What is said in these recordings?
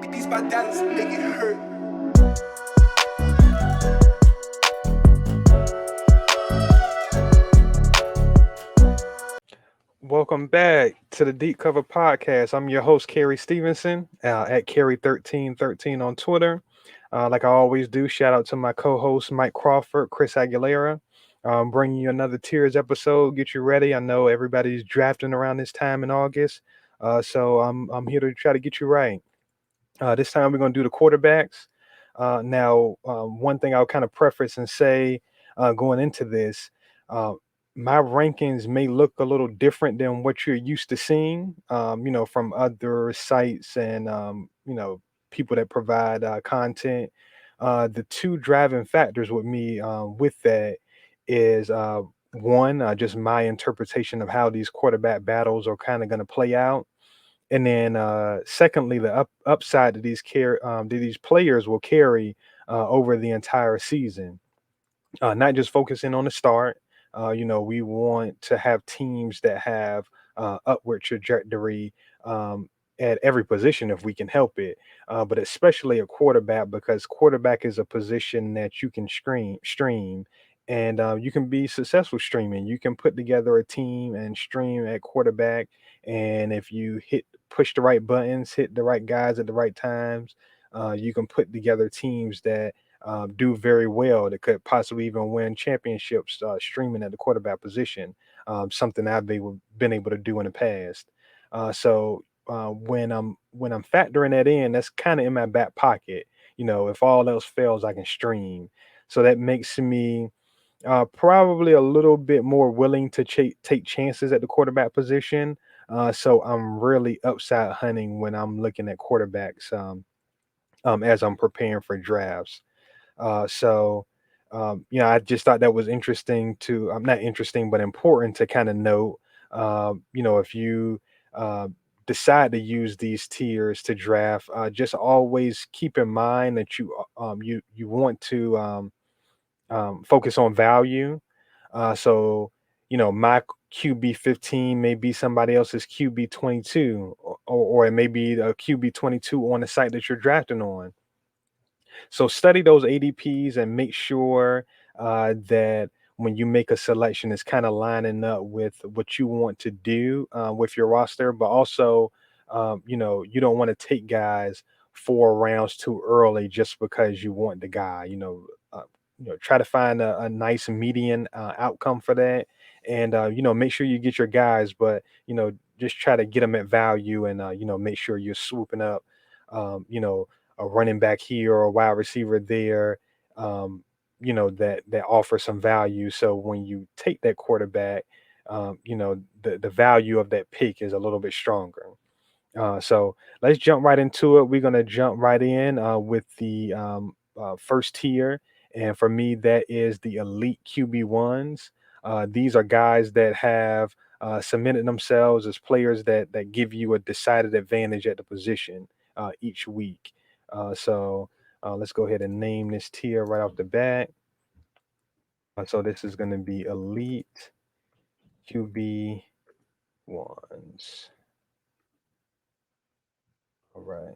These my dollars make it hurt. Welcome back to the Deep Cover Podcast. I'm your host, Kerry Stevenson, at Kerry1313 on Twitter. Like I always do, shout out to my co-host Mike Crawford, Chris Aguilera. Bringing you another Tears episode. Get you ready. I know everybody's drafting around this time in August, so I'm here to try to get you right. This time we're going to do the quarterbacks. One thing I'll kind of preface and say going into this, uh, my rankings may look a little different than what you're used to seeing, from other sites and, people that provide content. The two driving factors with me with that is one, just my interpretation of how these quarterback battles are kind of going to play out, and then secondly, the upside that these players will carry over the entire season. Not just focusing on the start. We want to have teams that have upward trajectory at every position if we can help it, but especially a quarterback, because quarterback is a position that you can stream, and you can be successful streaming. You can put together a team and stream at quarterback, and if you push the right buttons, hit the right guys at the right times, you can put together teams that do very well, that could possibly even win championships streaming at the quarterback position. Something been able to do in the past. When I'm factoring that in, that's kind of in my back pocket. If all else fails, I can stream. So that makes me probably a little bit more willing to take chances at the quarterback position. So I'm really upside hunting when I'm looking at quarterbacks, as I'm preparing for drafts. I just thought that was interesting to, not interesting, but important to kind of note. If you decide to use these tiers to draft, just always keep in mind that you want to focus on value. My QB 15 may be somebody else's QB 22, or it may be a QB 22 on the site that you're drafting on. So study those ADPs and make sure that when you make a selection, it's kind of lining up with what you want to do with your roster. But also, you don't want to take guys 4 rounds too early just because you want the guy. Try to find a nice median outcome for that, and make sure you get your guys, but just try to get them at value, and make sure you're swooping up. Um, you know, a running back here or a wide receiver there, that offer some value. So when you take that quarterback, the value of that pick is a little bit stronger. So let's jump right into it. We're gonna jump right in with the first tier, and for me, that is the elite QB ones. These are guys that have cemented themselves as players that give you a decided advantage at the position each week. Let's go ahead and name this tier right off the bat. So this is going to be elite QB ones. All right.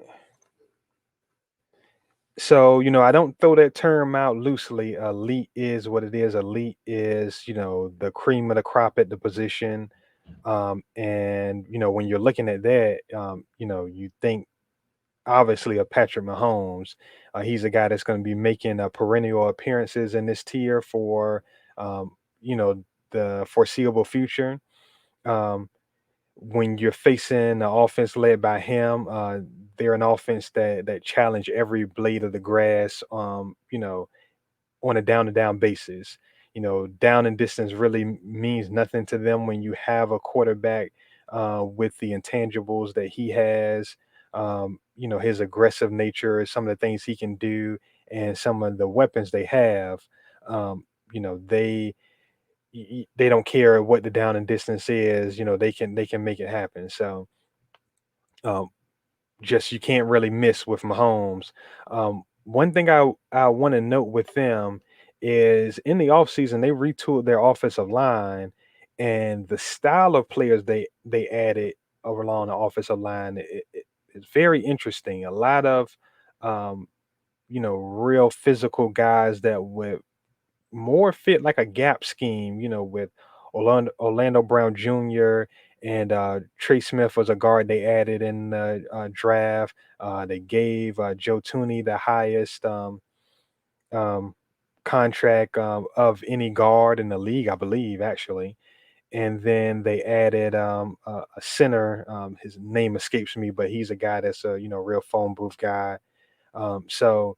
So, I don't throw that term out loosely. Elite is what it is. Elite is, the cream of the crop at the position. And, when you're looking at that, you think obviously of Patrick Mahomes. He's a guy that's going to be making perennial appearances in this tier for, the foreseeable future. Um, when you're facing the offense led by him, they're an offense that challenge every blade of the grass, on a down to down basis. Down and distance really means nothing to them when you have a quarterback with the intangibles that he has. His aggressive nature, some of the things he can do, and some of the weapons they have. Um, you know, they they don't care what the down and distance is. They can make it happen. So um, just you can't really miss with Mahomes. One thing I want to note with them is in the offseason they retooled their offensive line, and the style of players they added along the offensive line. is very interesting. A lot of real physical guys that would more fit like a gap scheme, with Orlando Brown Jr. and Trey Smith was a guard they added in the draft. They gave Joe Tooney the highest um, contract of any guard in the league, I believe, actually. And then they added a center. His name escapes me, but he's a guy that's a real phone booth guy. So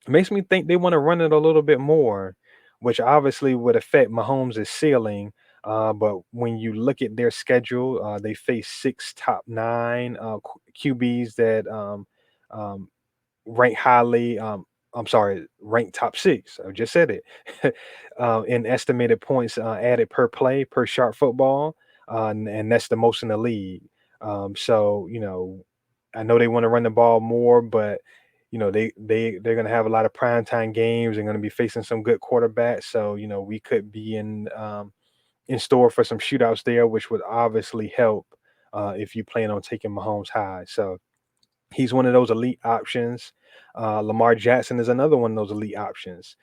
it makes me think they want to run it a little bit more, which obviously would affect Mahomes' ceiling. But when you look at their schedule, they face six top nine QBs that um, rank highly. I'm sorry, ranked top six. I just said it. In estimated points added per play per sharp football, and that's the most in the league. So I know they want to run the ball more, but they're going to have a lot of primetime games. They're going to be facing some good quarterbacks. So we could be in store for some shootouts there, which would obviously help if you plan on taking Mahomes high. So he's one of those elite options. Lamar Jackson is another one of those elite options.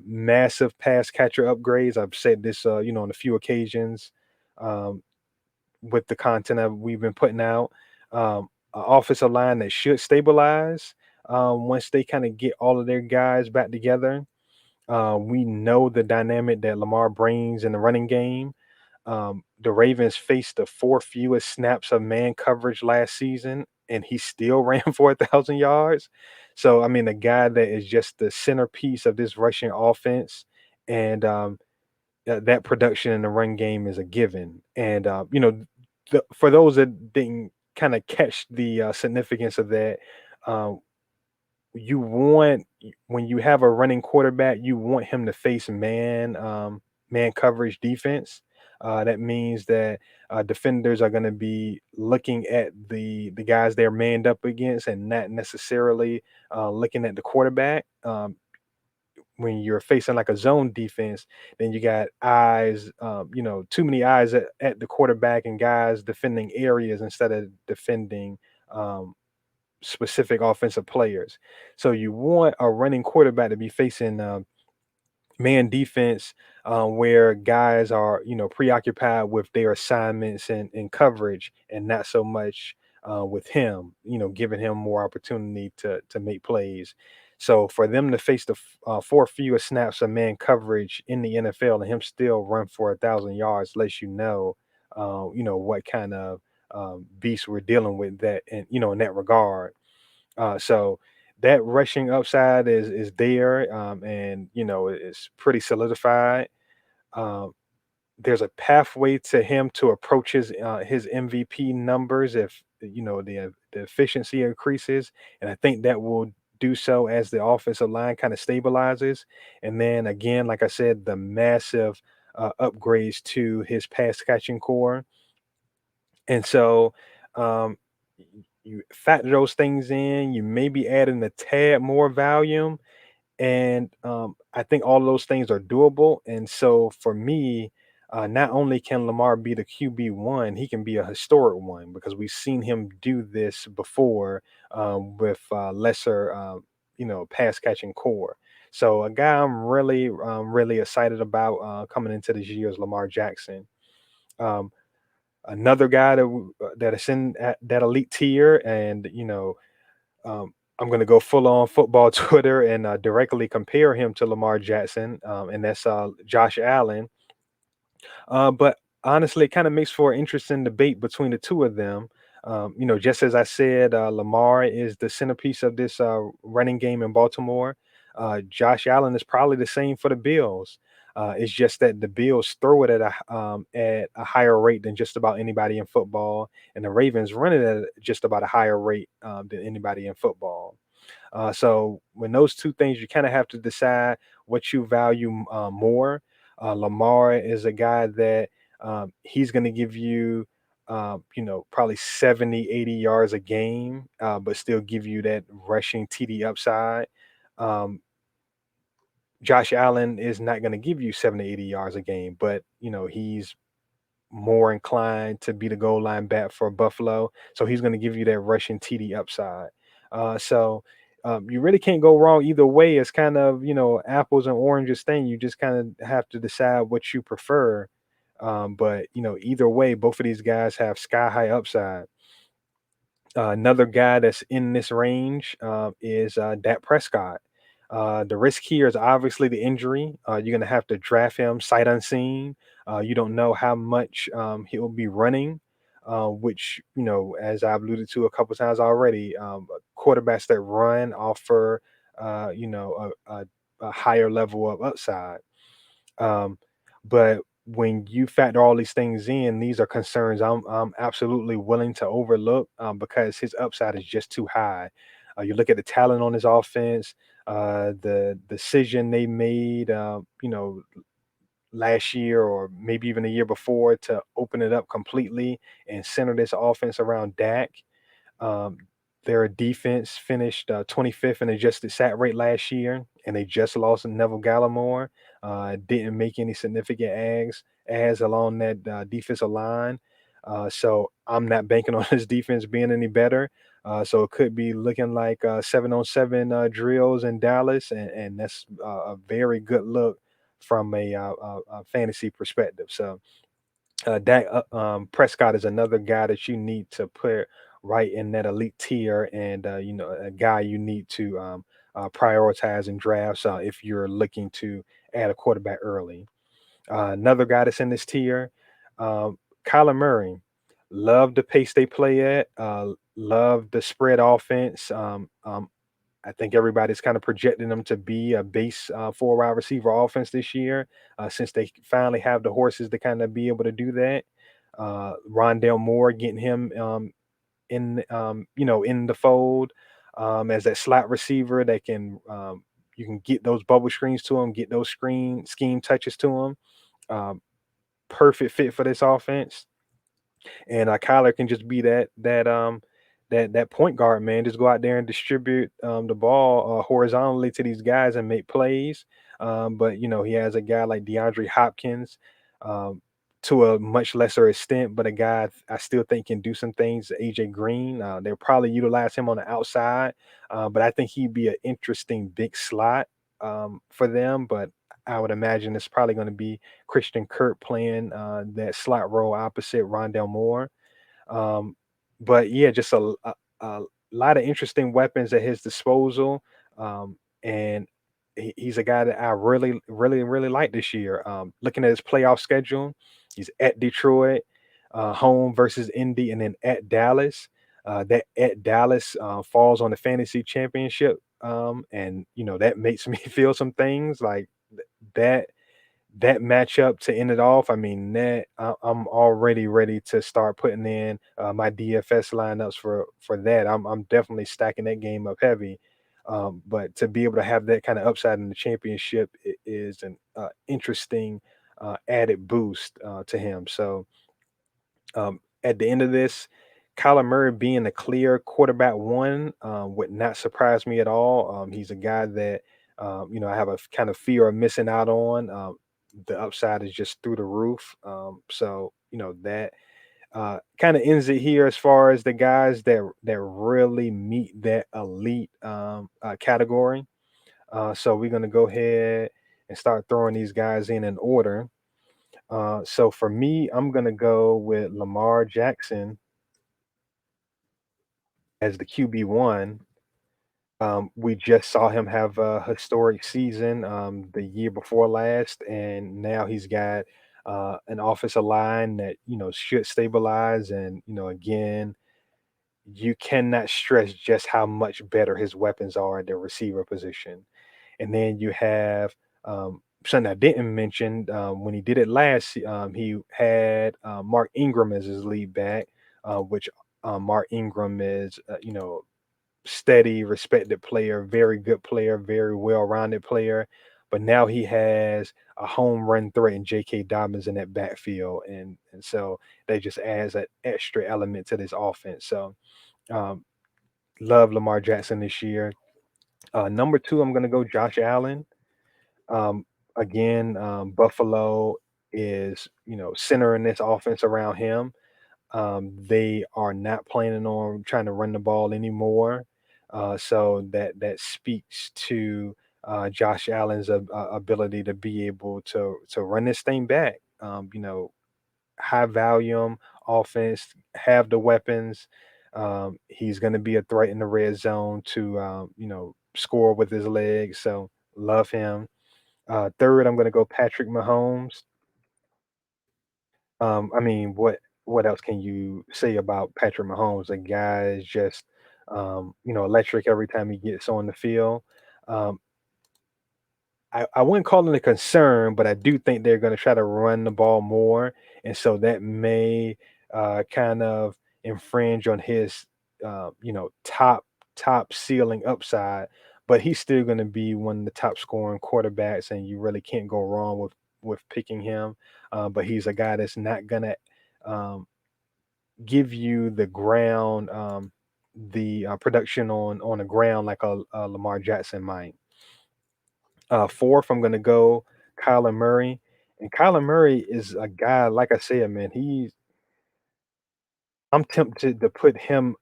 Massive pass catcher upgrades. I've said this, on a few occasions um, with the content that we've been putting out. An offensive line that should stabilize once they kind of get all of their guys back together. We know the dynamic that Lamar brings in the running game. The Ravens faced the fourth fewest snaps of man coverage last season, and he still ran for 1,000 yards. So, I mean, a guy that is just the centerpiece of this rushing offense, and that production in the run game is a given. And for those that didn't kind of catch the significance of that, um, you want when you have a running quarterback, you want him to face man coverage defense. That means that defenders are going to be looking at the guys they're manned up against, and not necessarily looking at the quarterback. When you're facing like a zone defense, then you got eyes, too many eyes at the quarterback and guys defending areas instead of defending um, specific offensive players. So you want a running quarterback to be facing man defense where guys are, preoccupied with their assignments and coverage, and not so much with him, giving him more opportunity to make plays. So for them to face the four fewer snaps of man coverage in the NFL and him still run for 1,000 yards lets what kind of beast we're dealing with that, and in that regard. So that rushing upside is there, and it's pretty solidified. Um, there's a pathway to him to approach his MVP numbers if the efficiency increases, and I think that will do so as the offensive line kind of stabilizes. And then again, like I said, the massive upgrades to his pass catching core. And so um, you factor those things in, you may be adding a tad more volume. And I think all of those things are doable. And so for me, not only can Lamar be the QB1, he can be a historic one because we've seen him do this before with lesser, pass catching core. So a guy I'm really excited about coming into this year is Lamar Jackson. Um, Another guy that is in that elite tier, and I'm going to go full on football Twitter and directly compare him to Lamar Jackson, and that's Josh Allen. But honestly, it kind of makes for an interesting debate between the two of them. Just as I said, Lamar is the centerpiece of this running game in Baltimore. Josh Allen is probably the same for the Bills. It's just that the Bills throw it at a higher rate than just about anybody in football, and the Ravens run it at just about a higher rate than anybody in football. So when those two things, you kind of have to decide what you value more. Lamar is a guy that he's going to give you, probably 70, 80 yards a game, but still give you that rushing TD upside. Um, Josh Allen is not going to give you 70, 80 yards a game, but he's more inclined to be the goal line bat for Buffalo. So he's going to give you that rushing TD upside. You really can't go wrong either way. It's kind of, apples and oranges thing. You just kind of have to decide what you prefer. But either way, both of these guys have sky high upside. Another guy that's in this range is Dak Prescott. The risk here is obviously the injury. You're going to have to draft him sight unseen. You don't know how much he'll be running, which, as I've alluded to a couple times already, quarterbacks that run offer, a higher level of upside. Um, but when you factor all these things in, these are concerns I'm absolutely willing to overlook because his upside is just too high. You look at the talent on his offense, the decision they made, last year or maybe even the year before to open it up completely and center this offense around Dak. Um, their defense finished 25th in adjusted sack rate last year, and they just lost Neville Gallimore. Didn't make any significant ads along that defensive line. So I'm not banking on his defense being any better. So it could be looking like 7-on-7 drills in Dallas, and that's a very good look from a fantasy perspective. So Prescott is another guy that you need to put right in that elite tier, and a guy you need to prioritize in drafts if you're looking to add a quarterback early. Another guy that's in this tier, Kyla Murray. Love the pace they play at. Love the spread offense. I think everybody's kind of projecting them to be a base four wide receiver offense this year, since they finally have the horses to kind of be able to do that. Rondale Moore getting him in the fold as that slot receiver that can you can get those bubble screens to him, get those screen scheme touches to him. Um, Perfect fit for this offense. And Kyler can just be that point guard, man. Just go out there and distribute the ball horizontally to these guys and make plays. But he has a guy like DeAndre Hopkins, um, to a much lesser extent, but a guy I still think can do some things. AJ Green, they'll probably utilize him on the outside, but I think he'd be an interesting big slot for them. But I would imagine it's probably going to be Christian Kirk playing that slot role opposite Rondell Moore. Um, but yeah, just a lot of interesting weapons at his disposal. And he's a guy that I really, really, really like this year. Looking at his playoff schedule, he's at Detroit, home versus Indy, and then at Dallas. That at Dallas falls on the fantasy championship. And that makes me feel some things like that that matchup to end it off. I mean, I'm already ready to start putting in my DFS lineups for that. I'm definitely stacking that game up heavy. But to be able to have that kind of upside in the championship is an interesting added boost to him. So at the end of this, Kyler Murray being a clear quarterback one would not surprise me at all. He's a guy that I have a kind of fear of missing out on. The upside is just through the roof. So that kind of ends it here as far as the guys that really meet that elite category. So we're gonna go ahead and start throwing these guys in order. So for me, I'm gonna go with Lamar Jackson as the QB1. We just saw him have a historic season the year before last, and now he's got an offensive line that should stabilize. And again, you cannot stress just how much better his weapons are at the receiver position. And then you have something I didn't mention when he did it last. He had Mark Ingram as his lead back, which Mark Ingram is steady, respected player, very good player, very well-rounded player. But now he has a home run threat in J.K. Dobbins in that backfield, and so that just adds an extra element to this offense. So um, love Lamar Jackson this year. Number two, I'm going to go Josh Allen. Um, Again, Buffalo. is, centering this offense around him. They are not planning on trying to run the ball anymore. So that speaks to Josh Allen's ability to be able to run this thing back. High volume offense, have the weapons. He's going to be a threat in the red zone to score with his legs. So love him. Third, I'm going to go Patrick Mahomes. I mean, what else can you say about Patrick Mahomes? The guy is just electric every time he gets on the field. Um, I wouldn't call it a concern, but I do think they're going to try to run the ball more, and so that may kind of infringe on his top ceiling upside. But he's still going to be one of the top scoring quarterbacks, and you really can't go wrong with picking him. But he's a guy that's not going to um, give you the ground, the production on the ground like a Lamar Jackson might. Fourth, I'm gonna go Kyla Murray, and Kyla Murray is a guy, like I said, man, I'm tempted to put him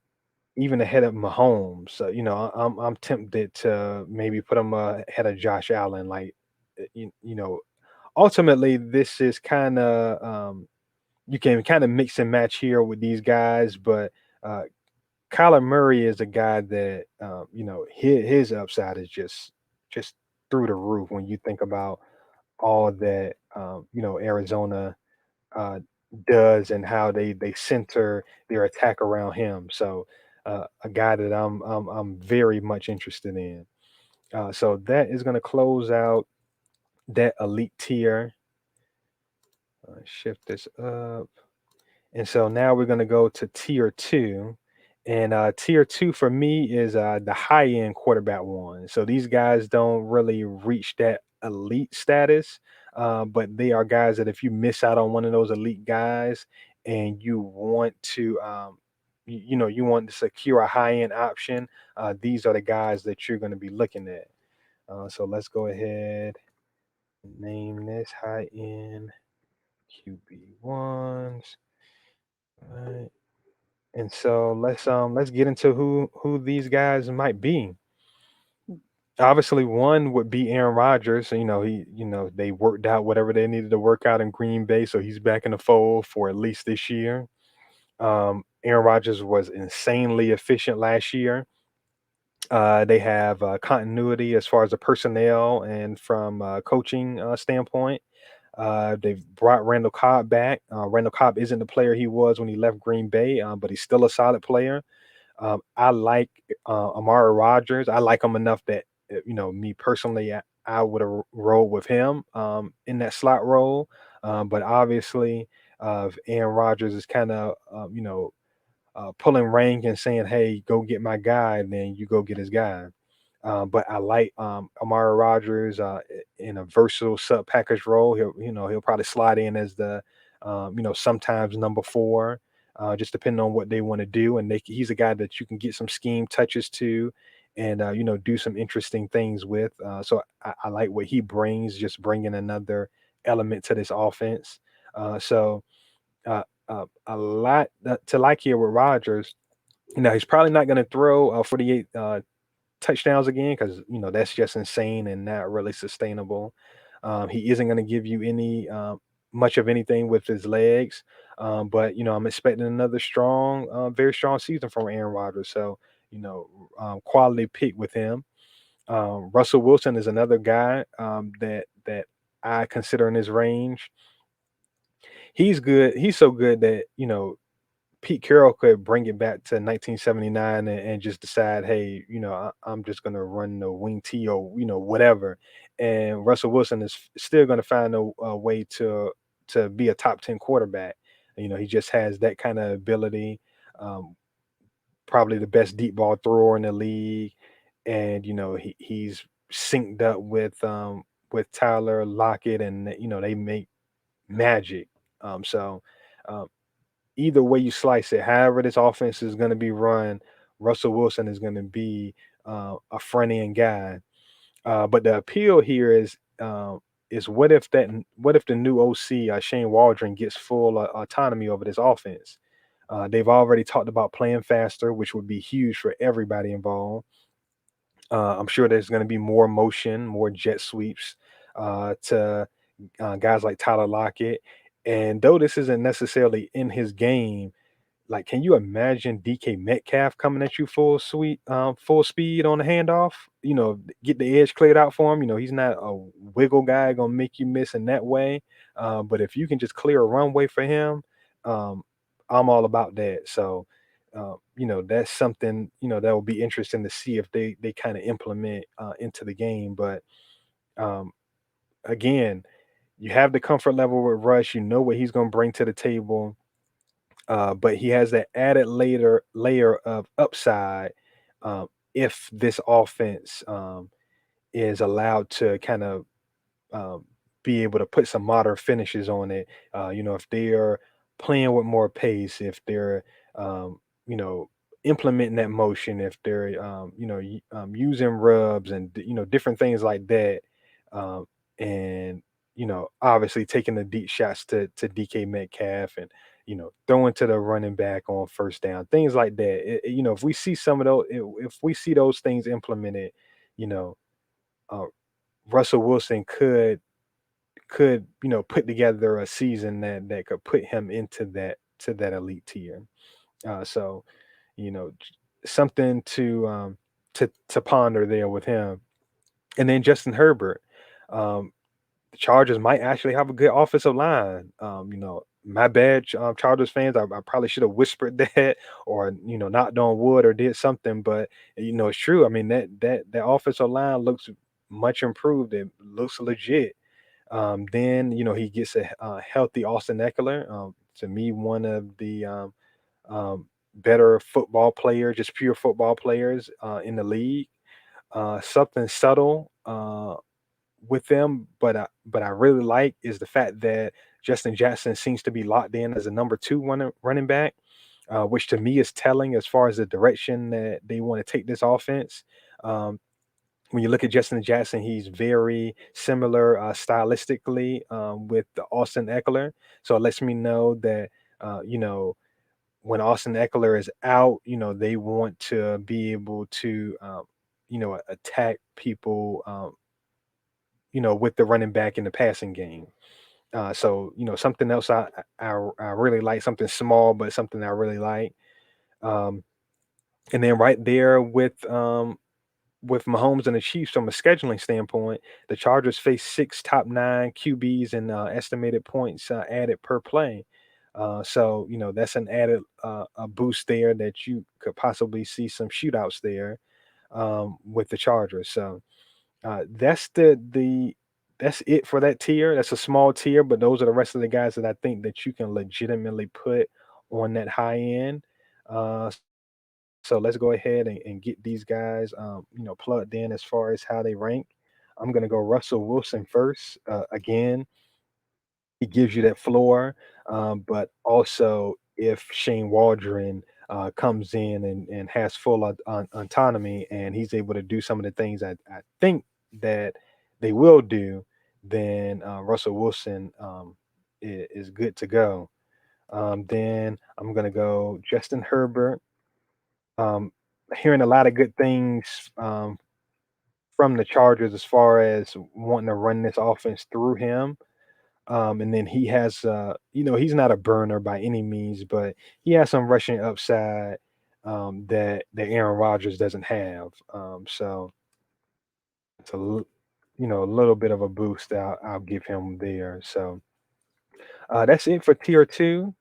even ahead of Mahomes. So, I'm tempted to maybe put him ahead of Josh Allen. Like, ultimately, this is kind of you can kind of mix and match here with these guys, but uh, Kyler Murray is a guy that his upside is just through the roof when you think about all that Arizona uh, does and how they center their attack around him. So a guy that I'm very much interested in. So that is going to close out that elite tier. Shift this up. And so now we're going to go to tier two. And tier two for me is the high end quarterback one. So these guys don't really reach that elite status, but they are guys that if you miss out on one of those elite guys and you want to, you want to secure a high end option, these are the guys that you're going to be looking at. So let's go ahead and name this high end QB ones. Right. And so let's get into who these guys might be. Obviously, one would be Aaron Rodgers. They worked out whatever they needed to work out in Green Bay, so he's back in the fold for at least this year. Aaron Rodgers was insanely efficient last year. They have continuity as far as the personnel and from a coaching standpoint. They've brought Randall Cobb back. Randall Cobb isn't the player he was when he left Green Bay, but he's still a solid player. I like Amari Rogers. I like him enough that me personally, I would have rolled with him in that slot role. But obviously, if Aaron Rodgers is kind of pulling rank and saying, "Hey, go get my guy," then you go get his guy. But I like Amari Rogers in a versatile sub package role. He'll probably slide in as the sometimes number four, just depending on what they want to do. And he's a guy that you can get some scheme touches to, and do some interesting things with. So I like what he brings, just bringing another element to this offense. So a lot to like here with Rogers. He's probably not going to throw 48 touchdowns again because that's just insane and not really sustainable. He isn't going to give you any much of anything with his legs, but I'm expecting another strong, very strong season from Aaron Rodgers. So quality pick with him. Russell Wilson is another guy that I consider in his range. He's good. He's so good that Pete Carroll could bring it back to 1979 and just decide, hey, I'm just going to run the wing T or whatever, and Russell Wilson is still going to find a way to be a top 10 quarterback. He just has that kind of ability. Um, Probably the best deep ball thrower in the league, and he's synced up with Tyler Lockett, and they make magic. So. Um, Either way you slice it, however this offense is going to be run, Russell Wilson is going to be a front end guy. But the appeal here is is what if the new OC Shane Waldron gets full autonomy over this offense? They've already talked about playing faster, which would be huge for everybody involved. I'm sure there's going to be more motion, more jet sweeps to guys like Tyler Lockett. And though this isn't necessarily in his game, like, can you imagine DK Metcalf coming at you full speed on the handoff? Get the edge cleared out for him. He's not a wiggle guy gonna make you miss in that way. But if you can just clear a runway for him, um, I'm all about that. So, that's something that will be interesting to see if they kind of implement into the game. But um, again, you have the comfort level with Rush. You know what he's gonna bring to the table, but he has that added layer of upside if this offense is allowed to kind of um, be able to put some modern finishes on it. If they're playing with more pace, if they're you know implementing that motion, if they're using rubs and different things like that, and obviously taking the deep shots to DK Metcalf and throwing to the running back on first down, things like that. If we see some of those, if we see those things implemented, you know, uh, Russell Wilson could put together a season that could put him into that elite tier. So something to ponder there with him, and then Justin Herbert. Um, the Chargers might actually have a good offensive line. My bad, Chargers fans. I probably should have whispered that, or knocked on wood, or did something. But it's true. I mean, that offensive line looks much improved. It looks legit. Then he gets a healthy Austin Eckler. To me, one of the better football players, just pure football players in the league. Something subtle with them, but I really like is the fact that Justin Jackson seems to be locked in as a number two running back, which to me is telling as far as the direction that they want to take this offense. Um, when you look at Justin Jackson, he's very similar stylistically with the Austin Eckler. So it lets me know that when Austin Eckler is out, they want to be able to attack people with the running back in the passing game. So something else I really like, something small but something I really like. Um, and then right there with Mahomes and the Chiefs from a scheduling standpoint, the Chargers face six top nine QBs and estimated points added per play. So that's an added a boost there that you could possibly see some shootouts there with the Chargers. So that's it for that tier. That's a small tier, but those are the rest of the guys that I think that you can legitimately put on that high end. Uh, so let's go ahead and get these guys, plugged in as far as how they rank. I'm gonna go Russell Wilson first. Again, he gives you that floor, but also if Shane Waldron comes in and has full autonomy and he's able to do some of the things I think that they will do, then Russell Wilson is good to go. Then I'm gonna go Justin Herbert. Um, Hearing a lot of good things from the Chargers as far as wanting to run this offense through him. And then he has, he's not a burner by any means, but he has some rushing upside that Aaron Rodgers doesn't have. So it's a little bit of a boost I'll give him there. So that's it for tier two.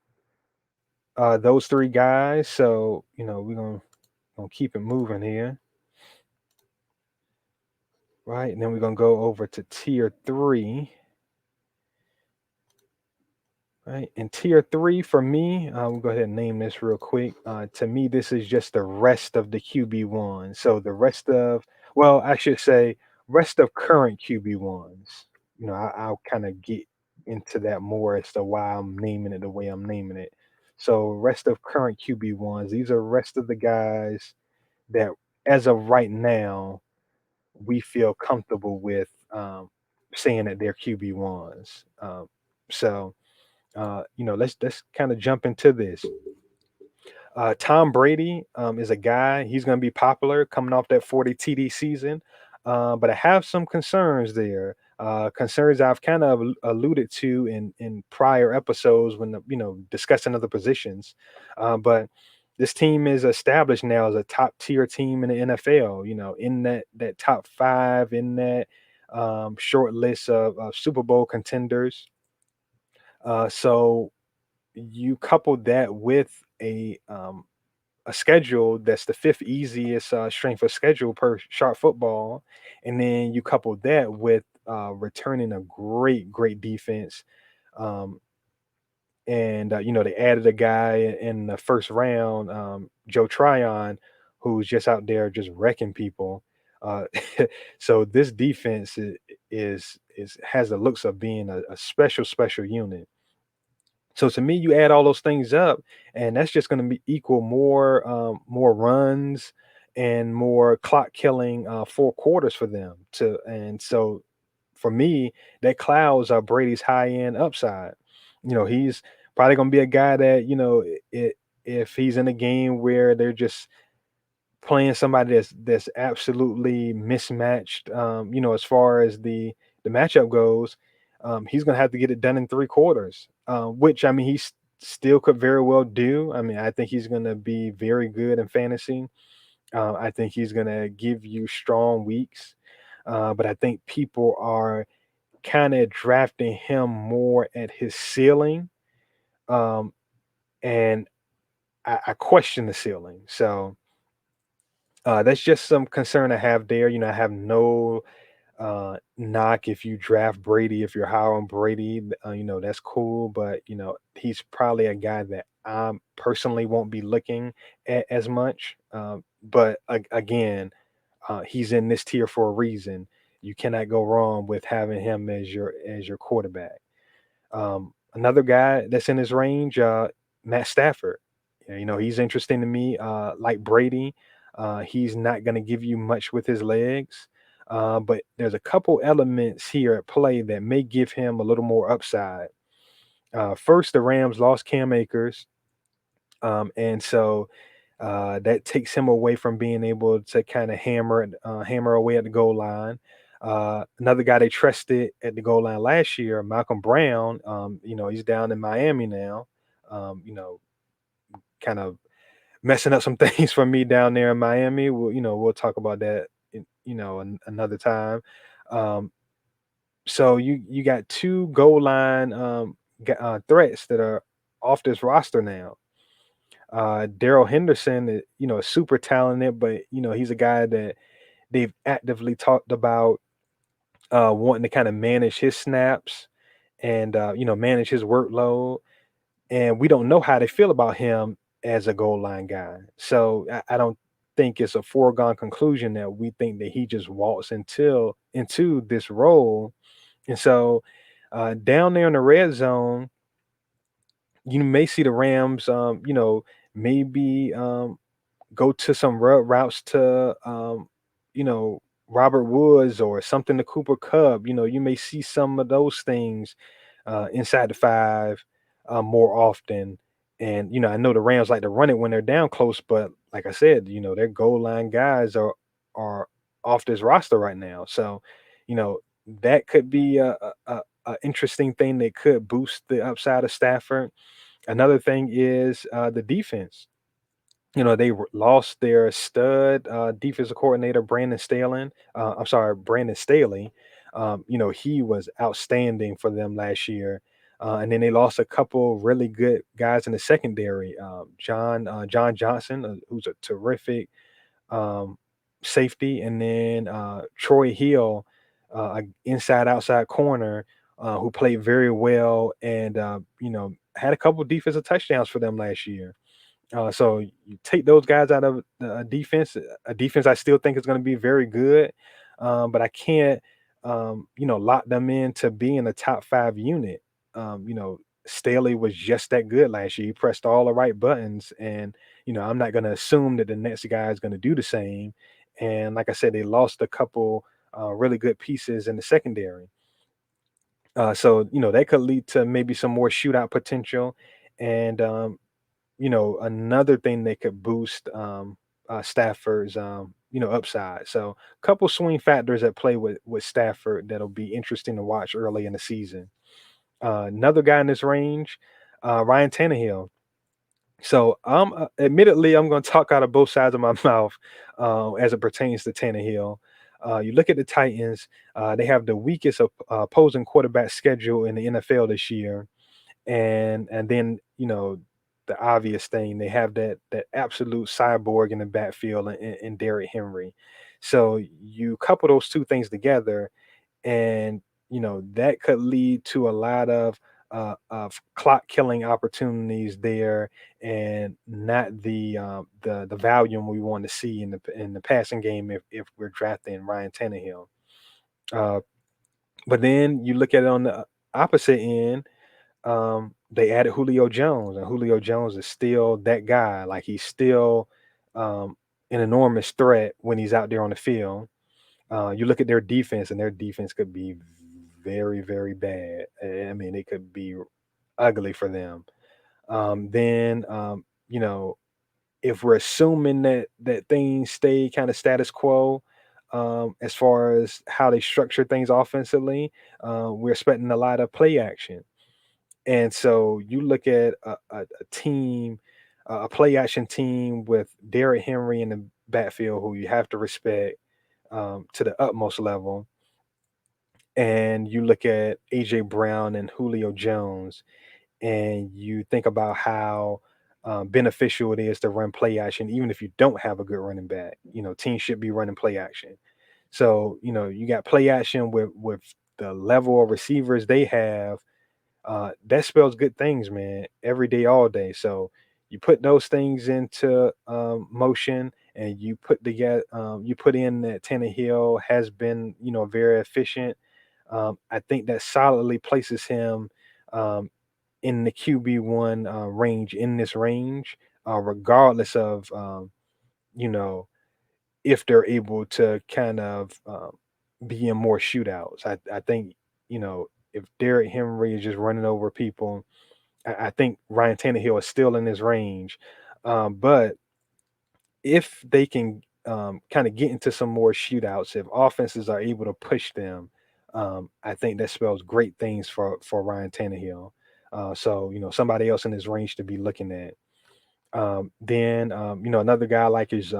Those three guys. So we're gonna keep it moving here, right? And then we're gonna go over to tier three. Right. And tier three for me, we'll go ahead and name this real quick. To me, this is just the rest of the QB1. So the rest of, well, I should say, rest of current QB1s. I'll kind of get into that more as to why I'm naming it the way I'm naming it. So rest of current QB1s, these are rest of the guys that, as of right now, we feel comfortable with saying that they're QB1s. So let's kind of jump into this. Tom Brady is a guy. He's going to be popular coming off that 40 TD season, but I have some concerns there. Concerns I've kind of alluded to in prior episodes when discussing other positions. But this team is established now as a top tier team in the NFL. In that top five, in that short list of Super Bowl contenders. So you couple that with a schedule that's the fifth easiest strength of schedule per sharp football, and then you couple that with returning a great defense, um, and they added a guy in the first round, Joe Tryon, who's just out there just wrecking people. Uh, so this defense is has the looks of being a special unit. So to me, you add all those things up, and that's just going to be equal more runs and more clock killing four quarters for them. And so for me, that clouds Brady's high end upside. He's probably going to be a guy that if he's in a game where they're just playing somebody that's absolutely mismatched, as far as the matchup goes, he's gonna have to get it done in three quarters. Which I mean, still could very well do. I mean, I think he's gonna be very good in fantasy. I think he's gonna give you strong weeks. But I think people are kind of drafting him more at his ceiling. Um, and I question the ceiling. So that's just some concern I have there. I have no knock if you draft Brady, if you're high on Brady, that's cool. But he's probably a guy that I personally won't be looking at as much. But again, he's in this tier for a reason. You cannot go wrong with having him as your quarterback. Another guy that's in his range, Matt Stafford. Yeah, he's interesting to me. Like Brady, he's not going to give you much with his legs, but there's a couple elements here at play that may give him a little more upside. First, the Rams lost Cam Akers, and so that takes him away from being able to kind of hammer away at the goal line. Another guy they trusted at the goal line last year, Malcolm Brown. He's down in Miami now. Kind of messing up some things for me down there in Miami. We'll talk about that, another time. Um, so you got two goal line threats that are off this roster now. Daryl Henderson, is super talented, but he's a guy that they've actively talked about wanting to kind of manage his snaps and manage his workload. And we don't know how they feel about him as a goal line guy. So I don't think it's a foregone conclusion that we think that he just walks into this role. And so down there in the red zone, you may see the Rams, maybe go to some routes to Robert Woods or something to Cooper Cup. You may see some of those things inside the five more often. And I know the Rams like to run it when they're down close, but like I said, their goal line guys are off this roster right now. So, you know, that could be a interesting thing that could boost the upside of Stafford. Another thing is the defense. They lost their stud defensive coordinator, Brandon Staley. He was outstanding for them last year. And then they lost a couple really good guys in the secondary. John Johnson, who's a terrific um, safety, and then Troy Hill, a inside outside corner, who played very well and had a couple defensive touchdowns for them last year. So you take those guys out of the defense, a defense I still think is going to be very good, but I can't, lock them into being a top five unit. Staley was just that good last year. He pressed all the right buttons, and I'm not going to assume that the next guy is going to do the same. And like I said, they lost a couple really good pieces in the secondary. So that could lead to maybe some more shootout potential, and another thing that could boost Stafford's upside. So a couple swing factors at play with Stafford that'll be interesting to watch early in the season. Another guy in this range, Ryan Tannehill. So admittedly, I'm going to talk out of both sides of my mouth as it pertains to Tannehill. You look at the Titans; they have the weakest opposing quarterback schedule in the NFL this year, and then the obvious thing, they have that absolute cyborg in the backfield in Derrick Henry. So you couple those two things together, and that could lead to a lot of clock killing opportunities there, and not the volume we want to see in the passing game if we're drafting Ryan Tannehill. Uh, but then you look at it on the opposite end. They added Julio Jones, and Julio Jones is still that guy. Like, he's still an enormous threat when he's out there on the field. You look at their defense, and their defense could be very, very bad. I mean, it could be ugly for them. Then, if we're assuming that things stay kind of status quo, as far as how they structure things offensively, we're expecting a lot of play action. And so you look at a team, a play action team with Derrick Henry in the backfield, who you have to respect to the utmost level. And you look at AJ Brown and Julio Jones, and you think about how beneficial it is to run play action, even if you don't have a good running back. Teams should be running play action. So you got play action with the level of receivers they have. That spells good things, man, every day, all day. So you put those things into motion, and you put in that Tannehill has been, very efficient. I think that solidly places him um, in the QB1 range, in this range, regardless of, you know, if they're able to kind of be in more shootouts. I think, if Derrick Henry is just running over people, I think Ryan Tannehill is still in his range. But if they can kind of get into some more shootouts, if offenses are able to push them, I think that spells great things for Ryan Tannehill. So somebody else in his range to be looking at. Then another guy like is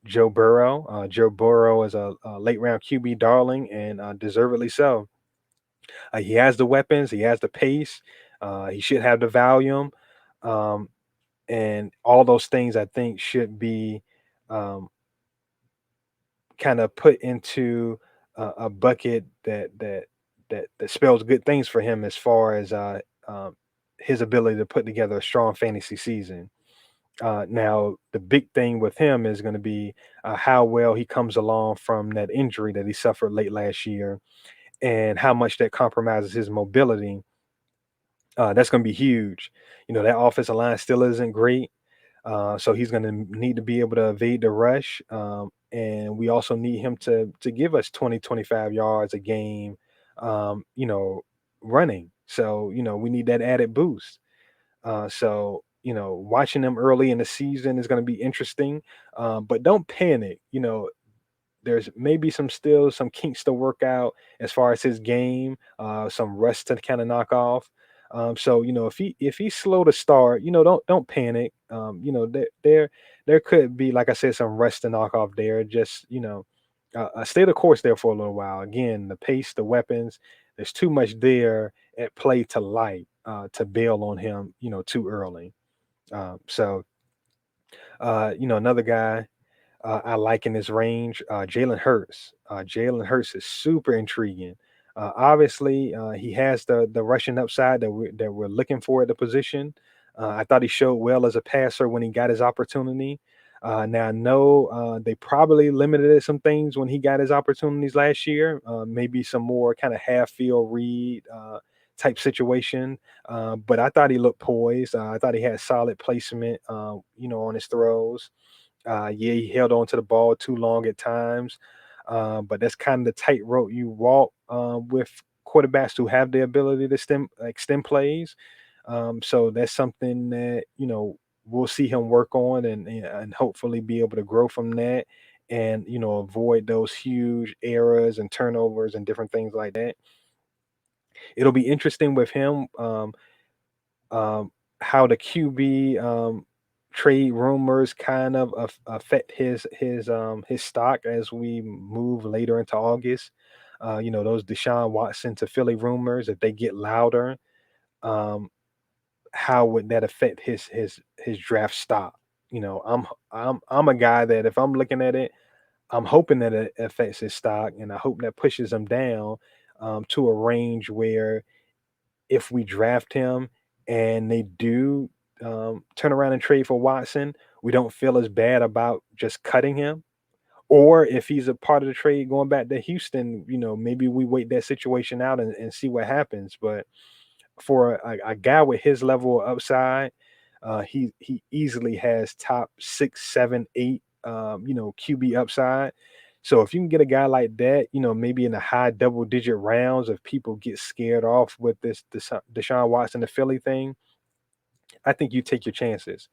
Joe Burrow. Joe Burrow is a late round QB darling, and deservedly so. He has the weapons, he has the pace, he should have the volume, um, and all those things I think should be um, kind of put into a bucket that spells good things for him, as far as his ability to put together a strong fantasy season. Now, the big thing with him is going to be how well he comes along from that injury that he suffered late last year, and how much that compromises his mobility. That's going to be huge. That offensive line still isn't great. So he's going to need to be able to evade the rush. And we also need him to give us 20, 25 yards a game, running. So, we need that added boost. So, watching them early in the season is going to be interesting. But don't panic. There's maybe some kinks to work out as far as his game, some rust to kind of knock off. So if he's slow to start, don't panic. There could be, like I said, some rust to knock off there. Just stay the course there for a little while. Again, the pace, the weapons, there's too much there at play to light to bail on him, too early. So another guy I like in this range, Jalen Hurts. Jalen Hurts is super intriguing. Obviously, he has the rushing upside that we're looking for at the position. I thought he showed well as a passer when he got his opportunity. Now I know they probably limited some things when he got his opportunities last year. Maybe some more kind of half field read type situation. But I thought he looked poised. I thought he had solid placement, on his throws. Yeah, he held on to the ball too long at times, but that's kind of the tightrope you walk with quarterbacks who have the ability to extend plays. So that's something that we'll see him work on, and hopefully be able to grow from that, and avoid those huge errors and turnovers and different things like that. It'll be interesting with him, um, how the QB trade rumors kind of affect his stock as we move later into August. Those Deshaun Watson to Philly rumors, if they get louder, um, how would that affect his draft stock? I'm a guy that if I'm looking at it, I'm hoping that it affects his stock, and I hope that pushes him down to a range where if we draft him and they do turn around and trade for Watson, we don't feel as bad about just cutting him. Or if he's a part of the trade going back to Houston, maybe we wait that situation out and see what happens. But for a guy with his level of upside, he easily has top 6, 7, 8, QB upside. So if you can get a guy like that, maybe in the high double digit rounds, if people get scared off with this Deshaun Watson, the Philly thing, I think you take your chances.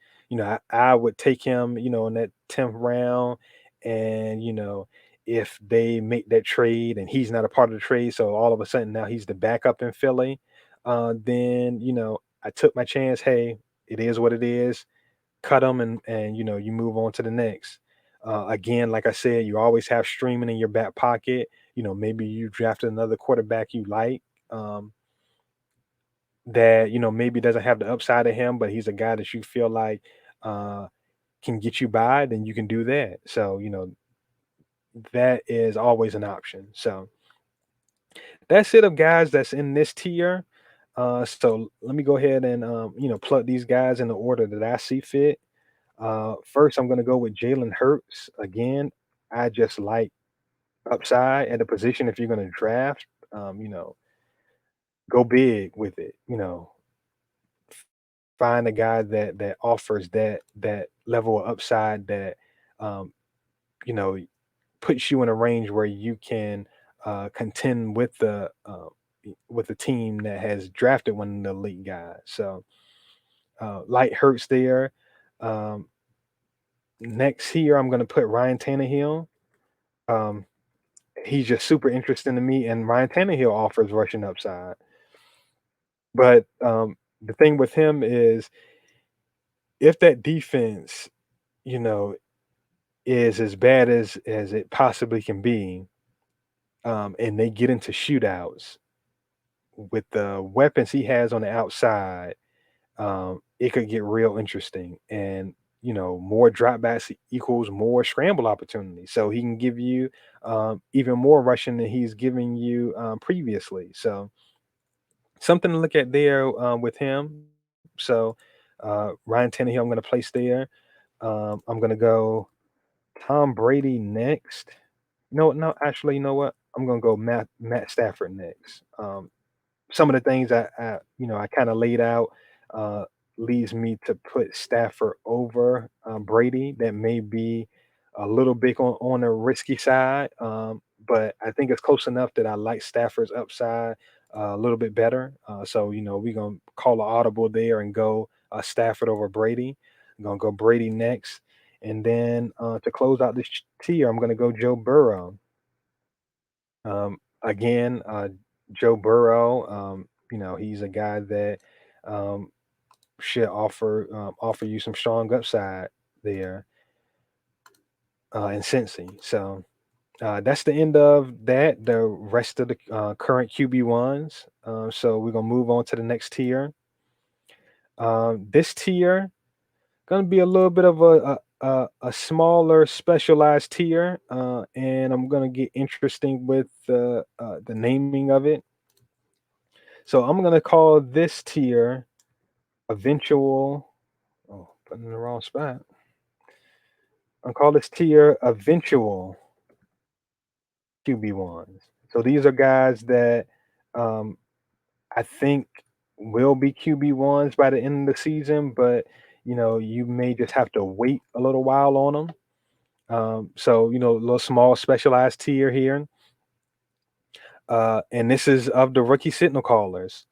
I would take him, in that 10th round. And, if they make that trade and he's not a part of the trade, so all of a sudden now he's the backup in Philly, then, I took my chance. Hey, it is what it is. Cut him, and you move on to the next. Again, like I said, you always have streaming in your back pocket. Maybe you drafted another quarterback you like. That maybe doesn't have the upside of him, but he's a guy that you feel like uh, can get you by, then you can do that. So that is always an option. So that's it of guys that's in this tier. So let me go ahead and plug these guys in the order that I see fit. First, I'm going to go with Jalen Hurts again. I just like upside at a position. If you're going to draft, go big with it. Find a guy that offers that level of upside that um, you know puts you in a range where you can contend with the team that has drafted one of the elite guys. So light hurts there. Um, Next here, I'm going to put Ryan Tannehill. Um, he's just super interesting to me, and Ryan Tannehill offers rushing upside. But the thing with him is, if that defense, you know, is as bad as it possibly can be, and they get into shootouts with the weapons he has on the outside, it could get real interesting. And more dropbacks equals more scramble opportunities. So he can give you even more rushing than he's giving you previously. So something to look at there with him. So Ryan Tannehill, I'm going to place there. I'm going to go Tom Brady next. No, no, actually, you know what? I'm gonna go Matt Stafford next. Some of the things I kind of laid out uh, leads me to put Stafford over Brady. That may be a little bit on the risky side, but I think it's close enough that I like Stafford's upside a little bit better. So we're gonna call an audible there and go Stafford over Brady. I'm gonna go Brady next, and then to close out this tier, I'm gonna go Joe Burrow. Again, Joe Burrow, he's a guy that um, should offer you some strong upside there in Cincy. So that's the end of that. The rest of the current QB ones. So we're gonna move on to the next tier. This tier gonna be a little bit of a smaller specialized tier, and I'm gonna get interesting with the naming of it. So I'm gonna call this tier eventual. Oh, putting in the wrong spot. I'll call this tier eventual QB ones. So these are guys that um, I think will be QB ones by the end of the season, but you may just have to wait a little while on them. So a little small specialized tier here. And this is of the rookie signal callers.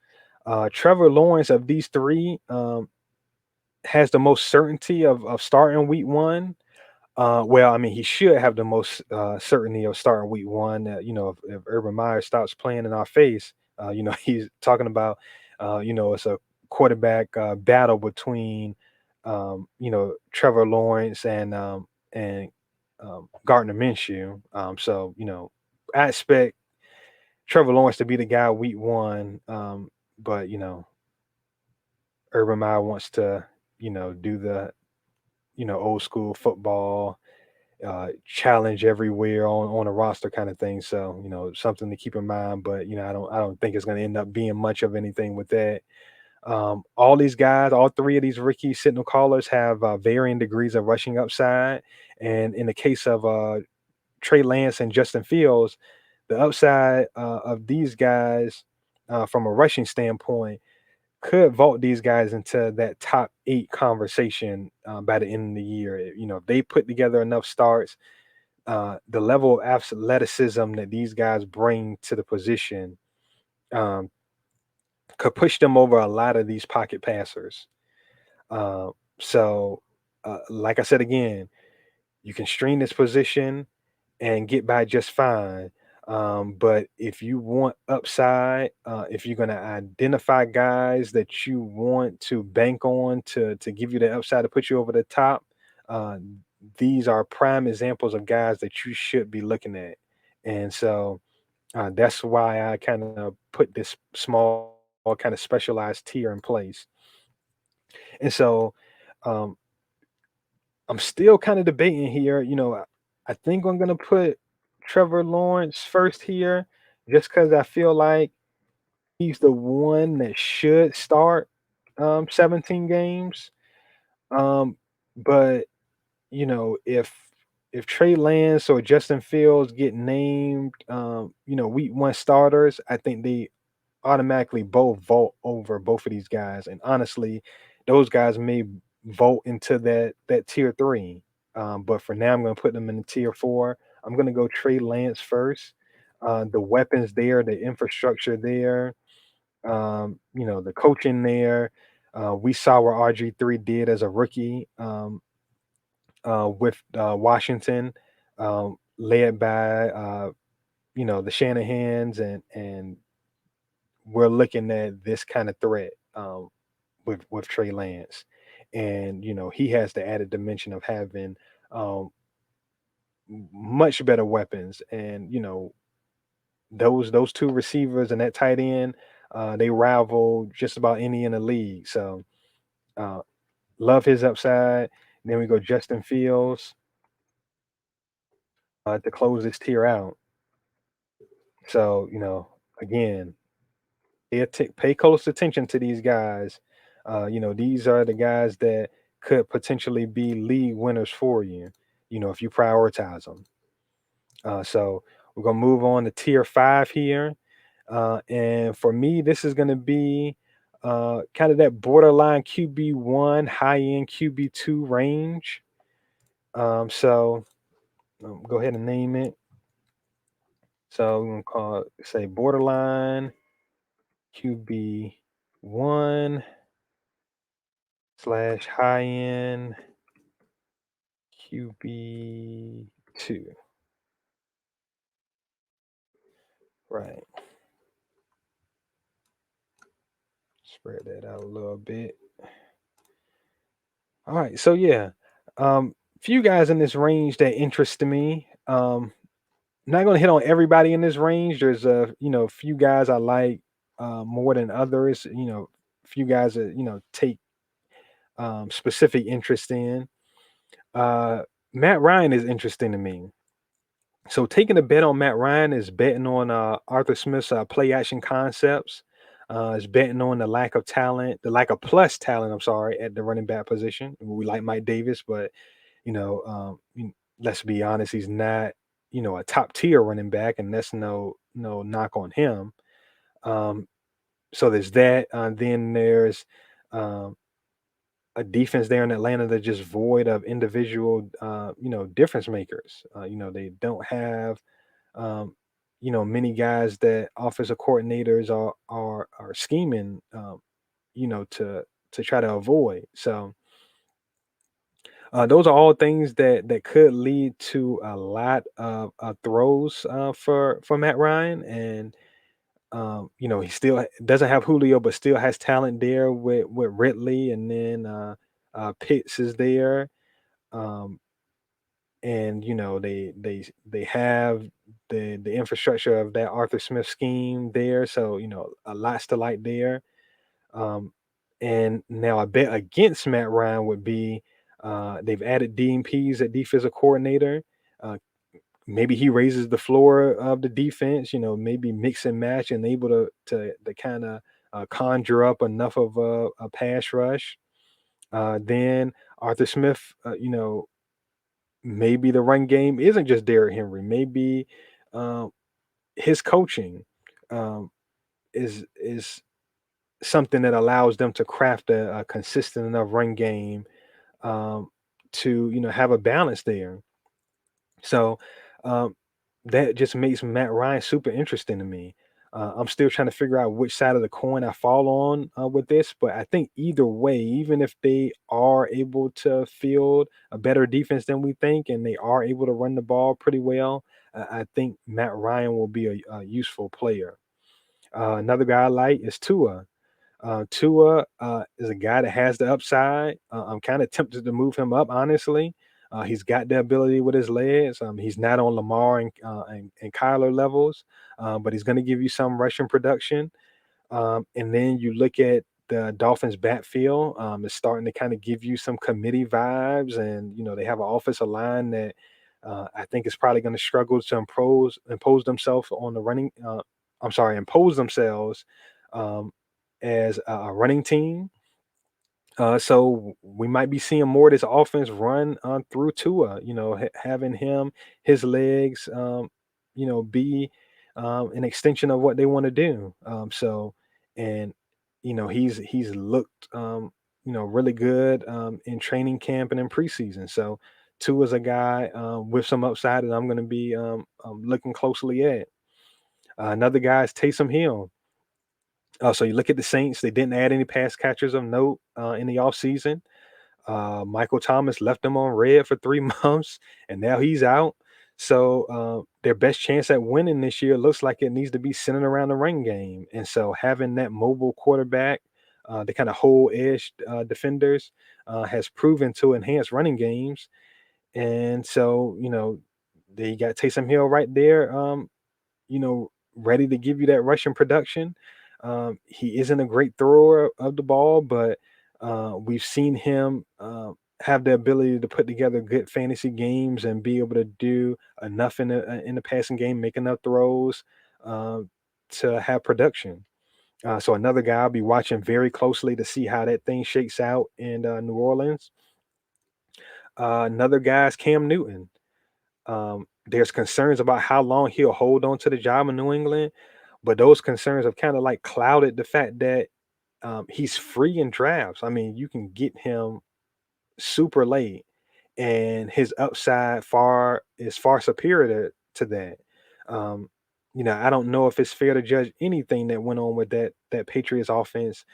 Trevor Lawrence of these three has the most certainty of starting week one. Well, I mean, he should have the most certainty of starting week one. If Urban Meyer stops playing in our face, he's talking about, it's a quarterback battle between, Trevor Lawrence and Gardner Minshew. I expect Trevor Lawrence to be the guy week one. But Urban Meyer wants to, do the, old school football challenge everywhere on a roster kind of thing. So something to keep in mind. But I don't think it's going to end up being much of anything with that. All these guys, all three of these rookie signal callers have varying degrees of rushing upside. And in the case of Trey Lance and Justin Fields, the upside of these guys from a rushing standpoint could vault these guys into that top eight conversation by the end of the year. If they put together enough starts, the level of athleticism that these guys bring to the position um, could push them over a lot of these pocket passers. Uh, like I said again, you can string this position and get by just fine. But if you want upside, if you're going to identify guys that you want to bank on to give you the upside to put you over the top, uh, these are prime examples of guys that you should be looking at. And so that's why I kind of put this small, kind of specialized tier in place. And so um, I'm still kind of debating here. I think I'm gonna put Trevor Lawrence first here, just because I feel like he's the one that should start 17 games. Um, but if Trey Lance or Justin Fields get named, week one starters, I think they automatically both vault over both of these guys. And honestly, those guys may vault into that tier three. But for now, I'm going to put them in the tier four. I'm going to go Trey Lance first. The weapons there, the infrastructure there, the coaching there. We saw what RG3 did as a rookie with Washington, led by the Shanahans, and we're looking at this kind of threat with Trey Lance, and he has the added dimension of having um, much better weapons, and those two receivers and that tight end, they rival just about any in the league. So uh, love his upside. Then we go Justin Fields to close this tier out. So again, pay close attention to these guys. These are the guys that could potentially be league winners for you. If you prioritize them. So we're gonna move on to tier five here, and for me, this is gonna be kind of that borderline QB1, high end QB2 range. So go ahead and name it. So we're gonna say borderline QB1 slash high end QB2. Right. Spread that out a little bit. All right. So yeah, few guys in this range that interest me. Not gonna hit on everybody in this range. There's a few guys I like more than others. Few guys that take specific interest in. Uh, Matt Ryan is interesting to me. So taking a bet on Matt Ryan is betting on Arthur Smith's play action concepts. Is betting on the lack of talent, the lack of plus talent. I'm sorry, at the running back position. We like Mike Davis, but let's be honest, he's not a top tier running back, and that's no knock on him. Um, so there's that. Then there's um, a defense there in Atlanta that's just void of individual difference makers. They don't have um, many guys that offensive coordinators are scheming, to try to avoid. So those are all things that could lead to a lot of throws for Matt Ryan, and he still doesn't have Julio, but still has talent there with Ridley, and then Pitts is there, um, and they have the infrastructure of that Arthur Smith scheme there, so a lot's to like there. Um, and now a bet against Matt Ryan would be they've added DMPs at defensive coordinator. Uh, Maybe he raises the floor of the defense. Maybe mix and match and able to kind of conjure up enough of a pass rush. Then Arthur Smith, maybe the run game isn't just Derrick Henry. Maybe um, his coaching um, is something that allows them to craft a consistent enough run game um, to have a balance there. So um, that just makes Matt Ryan super interesting to me. I'm still trying to figure out which side of the coin I fall on with this, but I think either way, even if they are able to field a better defense than we think, and they are able to run the ball pretty well, I think Matt Ryan will be a useful player. Another guy I like is Tua. Tua is a guy that has the upside. I'm kind of tempted to move him up, honestly. He's got the ability with his legs. He's not on Lamar and Kyler levels, but he's going to give you some rushing production. And then you look at the Dolphins' backfield. It's starting to kind of give you some committee vibes, and they have an offensive line that I think is probably going to struggle to impose themselves on the running. I'm sorry, impose themselves um, as a running team. So we might be seeing more of this offense run through Tua. Having him, his legs, be an extension of what they want to do. And he's looked, really good in training camp and in preseason. So Tua's a guy with some upside that I'm going to be looking closely at. Another guy is Taysom Hill. So you look at the Saints; they didn't add any pass catchers of note in the offseason. Michael Thomas left them on red for 3 months, and now he's out. So their best chance at winning this year looks like it needs to be centered around the run game. And so having that mobile quarterback, the kind of whole edge defenders, has proven to enhance running games. And so they got Taysom Hill right there. Ready to give you that rushing production. He isn't a great thrower of the ball, but we've seen him have the ability to put together good fantasy games and be able to do enough in the passing game, make enough throws uh, to have production. So another guy I'll be watching very closely to see how that thing shakes out in New Orleans. Another guy is Cam Newton. There's concerns about how long he'll hold on to the job in New England, but those concerns have kind of like clouded the fact that he's free in drafts. I mean, you can get him super late, and his upside far superior to that. Um, I don't know if it's fair to judge anything that went on with that Patriots offense,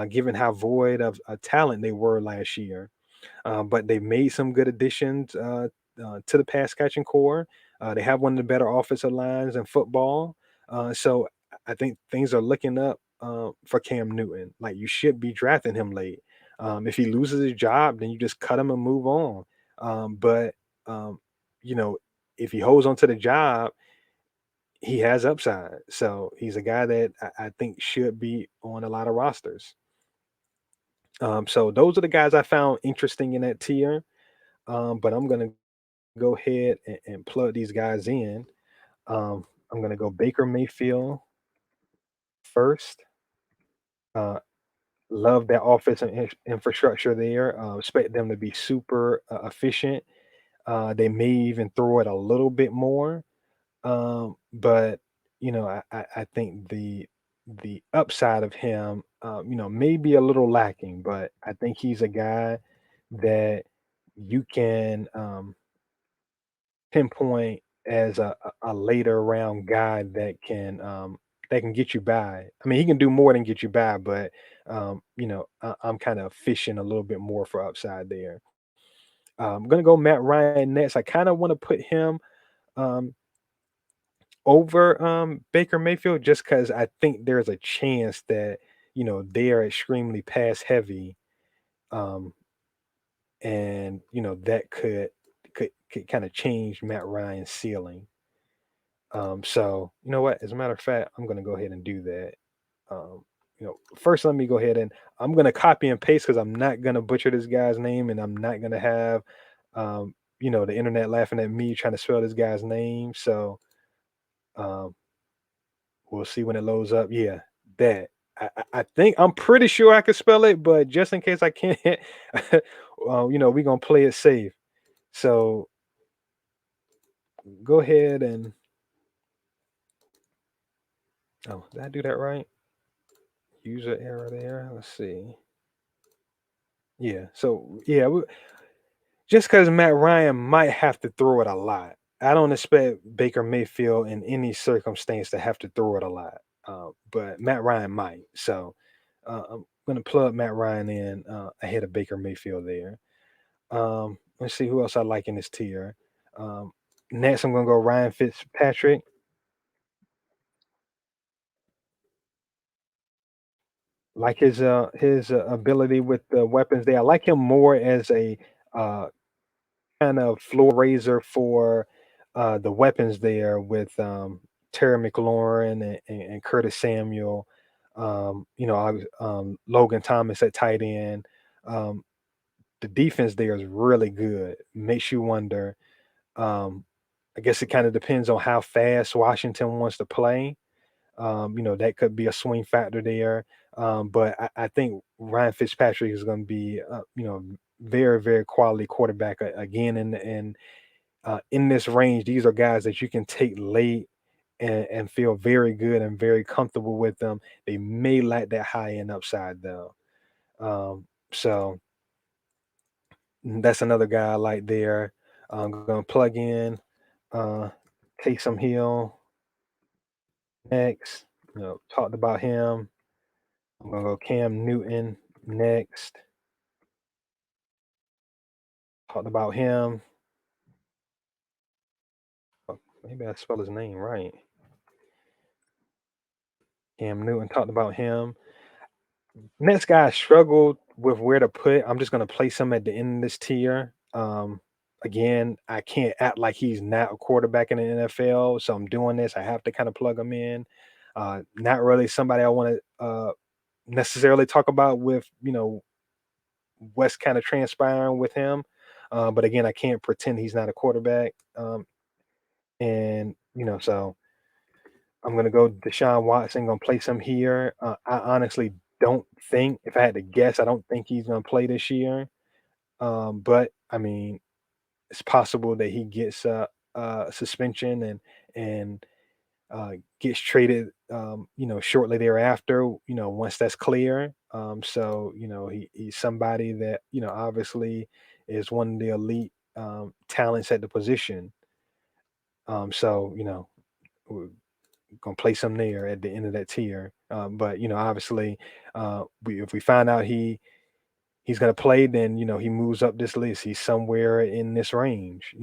given how void of talent they were last year. But they made some good additions to the pass catching core. They have one of the better offensive lines in football. So I think things are looking up for Cam Newton. Like you should be drafting him late. If he loses his job, then you just cut him and move on. But um, you know, if he holds on to the job, he has upside. So he's a guy that I think should be on a lot of rosters. So those are the guys I found interesting in that tier. But I'm gonna go ahead and plug these guys in. I'm gonna go Baker Mayfield first. Uh, love that offensive infrastructure there. Expect them to be super efficient. They may even throw it a little bit more, but I think the upside of him, may be a little lacking. But I think he's a guy that you can pinpoint as a later round guy that can get you by. I mean, he can do more than get you by, but I'm kind of fishing a little bit more for upside there. I'm gonna go Matt Ryan next. I kind of want to put him um, over Baker Mayfield just because I think there's a chance that they are extremely pass heavy, um, and that could kind of change Matt Ryan's ceiling. So you know what? As a matter of fact, I'm gonna go ahead and do that. First let me go ahead and I'm gonna copy and paste because I'm not gonna butcher this guy's name, and I'm not gonna have the internet laughing at me trying to spell this guy's name. So um, we'll see when it loads up. Yeah, that. I think I'm pretty sure I can spell it, but just in case I can't, we're gonna play it safe. So go ahead and did I do that right? User error there. Let's see. Yeah. So yeah, just because Matt Ryan might have to throw it a lot. I don't expect Baker Mayfield in any circumstance to have to throw it a lot, but Matt Ryan might. So I'm going to plug Matt Ryan in ahead of Baker Mayfield there. Let's see who else I like in this tier. Um, Next, I'm going to go Ryan Fitzpatrick. Like his ability with the weapons there. I like him more as a uh, kind of floor raiser for the weapons there with Terry McLaurin and Curtis Samuel. Logan Thomas at tight end. Um, the defense there is really good. Makes you wonder. Um, I guess it kind of depends on how fast Washington wants to play. That could be a swing factor there. But I think Ryan Fitzpatrick is going to be, very, very quality quarterback again. In this range, these are guys that you can take late and feel very good and very comfortable with them. They may lack that high end upside though. So that's another guy I like there. I'm gonna plug in uh Taysom Hill next. Talked about him. I'm gonna go Cam Newton next. Talked about him. Maybe I spell his name right. Cam Newton, talked about him. Next guy I struggled with where to put. I'm just gonna place him at the end of this tier. Again, I can't act like he's not a quarterback in the NFL, so I'm doing this. I have to kind of plug him in. Not really somebody I want to necessarily talk about with what's kind of transpiring with him. But again, I can't pretend he's not a quarterback. And so I'm gonna go Deshaun Watson, gonna place him here. I honestly don't think, if I had to guess, I don't think he's gonna play this year. But I mean, it's possible that he gets a suspension and gets traded, shortly thereafter. Once that's clear. So he's somebody that obviously is one of the elite talents at the position. So we're gonna place him there at the end of that tier. But obviously, if we find out he's gonna play, then he moves up this list. He's somewhere in this range.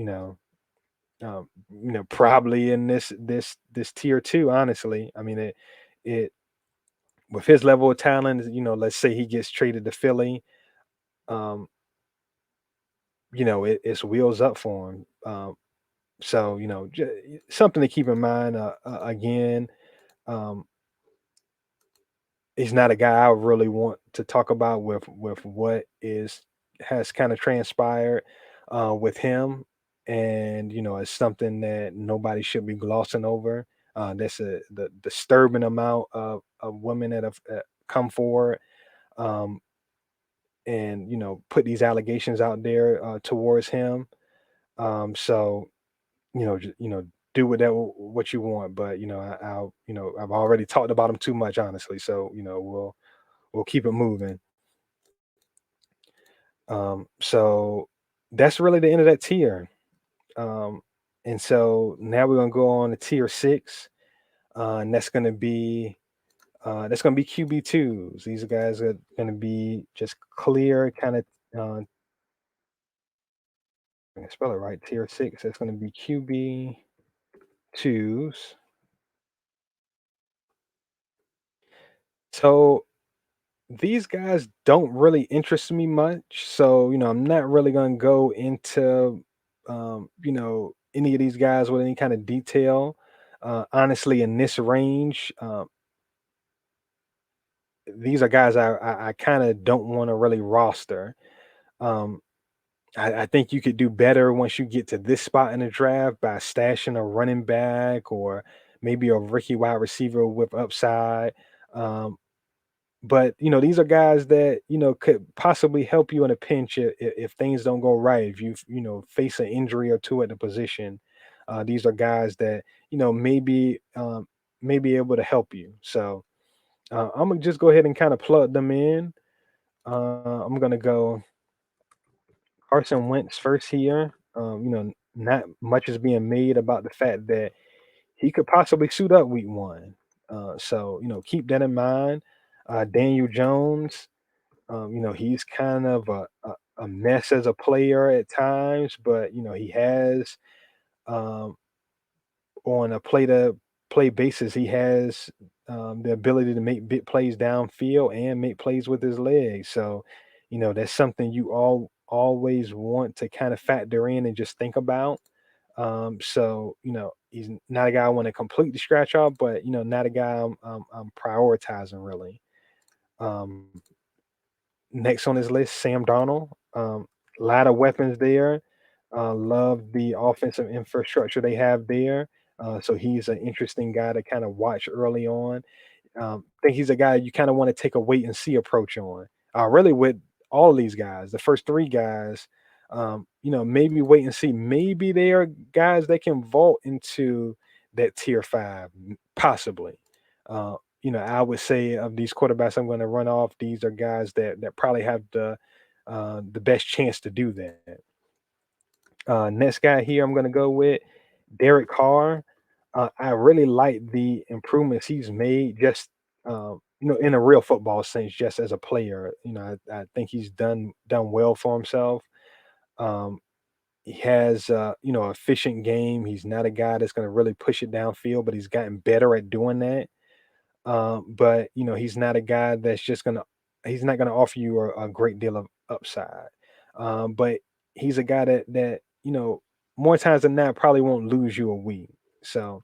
Probably in this tier two. Honestly, I mean it with his level of talent. Let's say he gets traded to Philly. Um, it's wheels up for him. So something to keep in mind. Again, um, he's not a guy I really want to talk about with what is has kind of transpired with him, and it's something that nobody should be glossing over. That's the disturbing amount of women that have come forward, um, and put these allegations out there towards him. So do with that what you want, but I've already talked about him too much, honestly. So we'll keep it moving. So that's really the end of that tier. Um, And so now we're gonna go on to tier six, and that's gonna be QB twos. These guys are gonna be just clear kind of. I can spell it right. Tier six. That's gonna be QB twos. So these guys don't really interest me much. So, I'm not really going to go into, any of these guys with any kind of detail. Honestly, in this range, these are guys I kind of don't want to really roster. Um, I think you could do better once you get to this spot in the draft by stashing a running back or maybe a rookie wide receiver with upside. Um, But, these are guys that, could possibly help you in a pinch if things don't go right. If face an injury or two at the position, these are guys that, may be able to help you. So I'm gonna just go ahead and kind of plug them in. I'm gonna go Carson Wentz first here. Not much is being made about the fact that he could possibly suit up week one. So keep that in mind. Daniel Jones. He's kind of a mess as a player at times, but he has um, on a play to play basis, he has the ability to make big plays downfield and make plays with his legs. So, that's something you always want to kind of factor in and just think about. So he's not a guy I want to completely scratch off, but not a guy I'm prioritizing really. Um, Next on his list, Sam Darnold. A lot of weapons there. Love the offensive infrastructure they have there. So he's an interesting guy to kind of watch early on. Think he's a guy you kind of want to take a wait and see approach on. Really, with all these guys, the first three guys, maybe wait and see. Maybe they are guys that can vault into that tier five, possibly. I would say of these quarterbacks I'm going to run off, these are guys that probably have the best chance to do that. Next guy here, I'm going to go with Derek Carr. I really like the improvements he's made, just in a real football sense, just as a player. I think he's done well for himself. Um, he has efficient game. He's not a guy that's going to really push it downfield, but he's gotten better at doing that. But he's not a guy that's just gonna he's not gonna offer you a great deal of upside. But he's a guy that more times than not probably won't lose you a week. So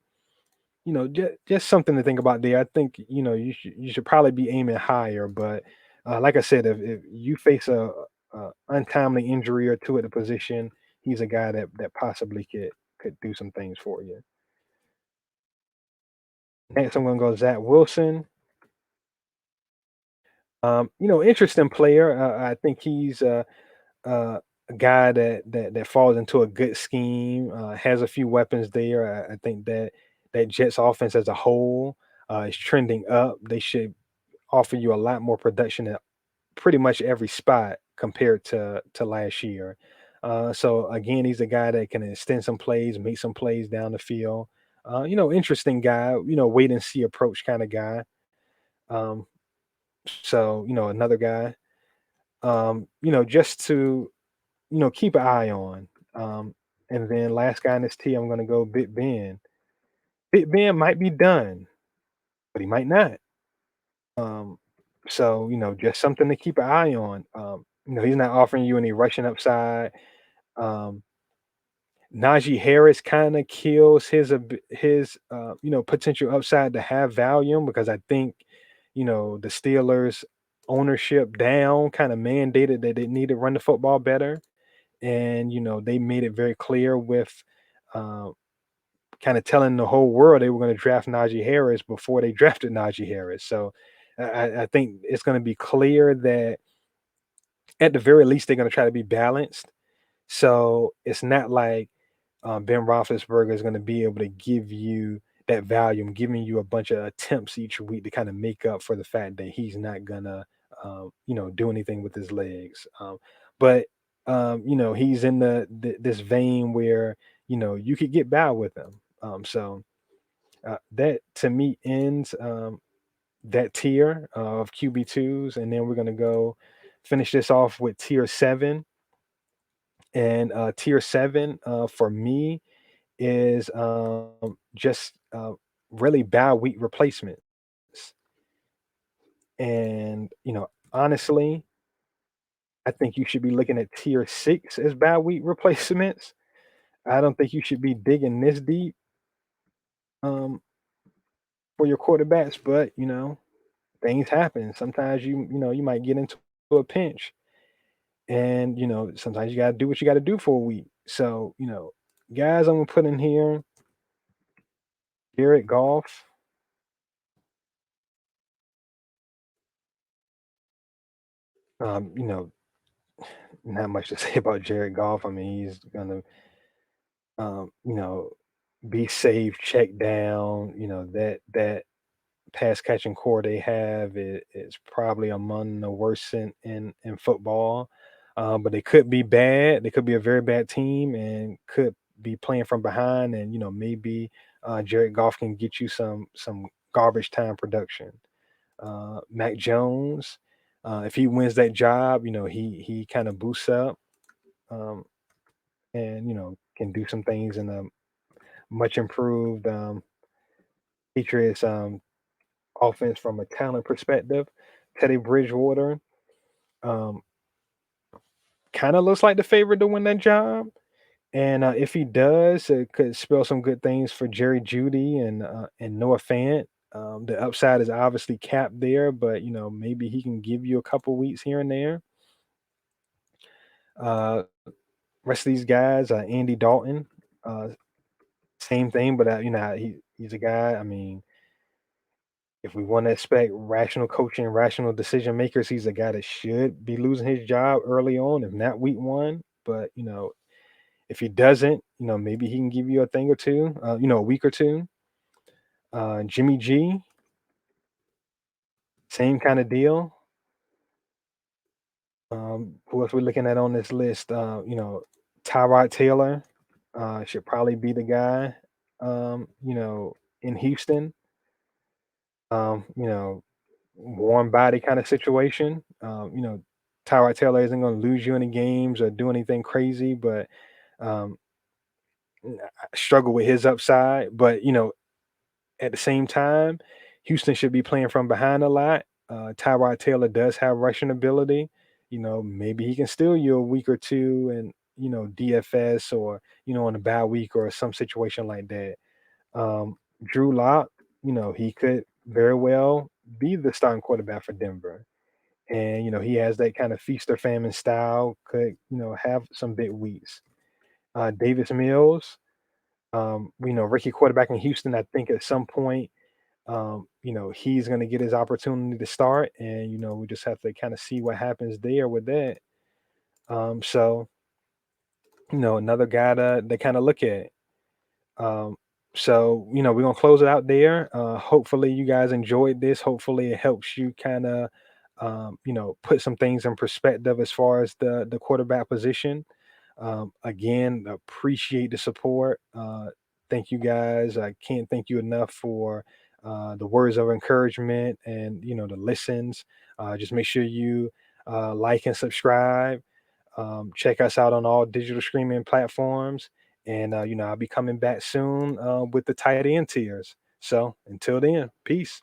just something to think about there. I think you should probably be aiming higher, but like I said, if you face a untimely injury or two at the position, he's a guy that possibly could do some things for you. Next, I'm gonna go Zach Wilson. Interesting player. I think he's a guy that falls into a good scheme. Has a few weapons there. I think that Jets offense as a whole is trending up. They should offer you a lot more production at pretty much every spot compared to last year. So again, he's a guy that can extend some plays, make some plays down the field. Interesting guy. Wait and see approach kind of guy. Um, so another guy. Just to keep an eye on. Um, and then last guy in this T, I'm going to go Big Ben. Big Ben might be done, but he might not. Um, so just something to keep an eye on. He's not offering you any rushing upside. Um, Najee Harris kind of kills his potential upside to have volume because I think the Steelers ownership down kind of mandated that they need to run the football better, and they made it very clear with uh, kind of telling the whole world they were going to draft Najee Harris before they drafted Najee Harris. So I think it's going to be clear that at the very least they're going to try to be balanced. So it's not like Ben Roethlisberger is going to be able to give you that volume, giving you a bunch of attempts each week to kind of make up for the fact that he's not gonna, do anything with his legs. But he's in this vein where you could get by with them. That to me ends that tier of QB2s, and then we're gonna go finish this off with tier seven. And tier seven for me is just really bad week replacements. And honestly, I think you should be looking at tier six as bad week replacements. I don't think you should be digging this deep um, for your quarterbacks, but things happen. Sometimes you might get into a pinch, and sometimes you gotta do what you gotta do for a week. So guys, I'm gonna put in here Garrett Golf. Um, you know, Not much to say about Jared Goff. I mean, he's gonna um, you know, be safe, check down. That pass catching core they have is probably among the worst in football. But they could be bad. They could be a very bad team and could be playing from behind. And maybe Jared Goff can get you some garbage time production. Mac Jones, if he wins that job, he kind of boosts up um, and can do some things in a much improved Patriots offense from a talent perspective. Teddy Bridgewater um, kind of looks like the favorite to win that job. And if he does, it could spell some good things for Jerry Judy and Noah Fant. The upside is obviously capped there, but maybe he can give you a couple weeks here and there. Uh, Rest of these guys, Andy Dalton, uh, same thing, but he's a guy. I mean, if we want to expect rational coaching, rational decision makers, he's a guy that should be losing his job early on, if not week one. But if he doesn't, maybe he can give you a thing or two, a week or two. Jimmy G, same kind of deal. Who else we're looking at on this list? Tyrod Taylor should probably be the guy. In Houston, warm body kind of situation. Tyrod Taylor isn't going to lose you any games or do anything crazy, but um, I struggle with his upside. But at the same time, Houston should be playing from behind a lot. Tyrod Taylor does have rushing ability. Maybe he can steal you a week or two and DFS or on a bad week or some situation like that. Drew Lock, he could very well be the starting quarterback for Denver. And he has that kind of feast or famine style. Could have some big weeks. Davis Mills, rookie quarterback in Houston. I think at some point, he's going to get his opportunity to start, and we just have to kind of see what happens there with that. So another guy to kind of look at. Um, so we're gonna close it out there. Hopefully you guys enjoyed this. Hopefully it helps you kind of put some things in perspective as far as the quarterback position. Again, appreciate the support. Thank you guys. I can't thank you enough for the words of encouragement and the listens. Just make sure you like and subscribe. Check us out on all digital streaming platforms. And I'll be coming back soon with the tight end tiers. So until then, peace.